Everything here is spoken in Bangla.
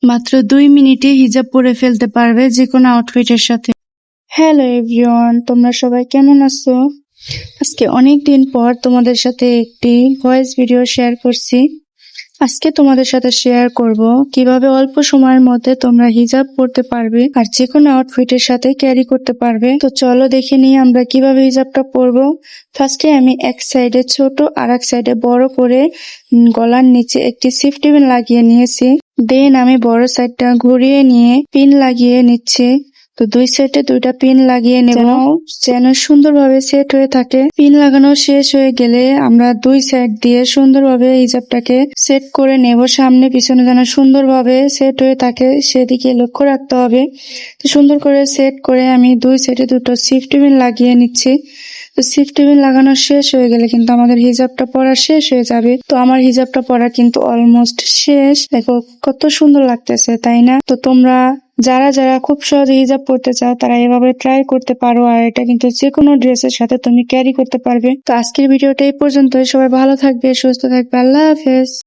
মাত্র 2 মিনিটে হিজাব পরে ফেলতে পারবে যেকোনো আউটফিটের সাথে। হ্যালো এভরিওয়ান, তোমরা সবাই কেমন আছো? আজকে অনেক দিন পর তোমাদের সাথে একটি ভয়েস ভিডিও শেয়ার করছি। আজকে তোমাদের সাথে শেয়ার করব কিভাবে অল্প সময়ের মধ্যে তোমরা হিজাব পরতে পারবে আর যেকোনো আউটফিটের সাথে ক্যারি করতে পারবে। তো চলো দেখে নিই আমরা কিভাবে হিজাবটা পরবো। ফার্স্টে আমি এক সাইডে ছোট আর এক সাইডে বড় করে গলার নিচে একটি সেফটি পিন লাগিয়ে নিয়েছি। দেন আমি বড় সাইডটা ঘুরিয়ে নিয়ে পিন লাগিয়ে নিচ্ছি। তো দুই সাইডে দুইটা পিন লাগিয়ে নেব যেন সুন্দরভাবে সেট হয়ে থাকে। পিন লাগানো শেষ হয়ে গেলে আমরা দুই সাইড দিয়ে সুন্দরভাবে হিজাবটাকে সেট করে নেব। সামনে পিছনে যেন সুন্দরভাবে সেট হয়ে থাকে সেদিকে লক্ষ্য রাখতে হবে। তো সুন্দর করে সেট করে আমি দুই সাইডে দুটো সেফটি পিন লাগিয়ে নিচ্ছি। তো সেফটি পিন লাগানো শেষ হয়ে গেলে কিন্তু আমাদের হিজাবটা পরা শেষ হয়ে যাবে। তো আমার হিজাবটা পরা কিন্তু অলমোস্ট শেষ। দেখো কত সুন্দর লাগতেছে, তাই না? তো তোমরা যারা যারা খুব সহজে হিজাব পরতে চাও তারা এভাবে ট্রাই করতে পারো, আর এটা কিন্তু যে কোনো ড্রেসের সাথে তুমি ক্যারি করতে পারবে। তো আজকের ভিডিওটা এই পর্যন্তই। সবাই ভালো থাকবে, সুস্থ থাকবে। আল্লাহ হাফেজ।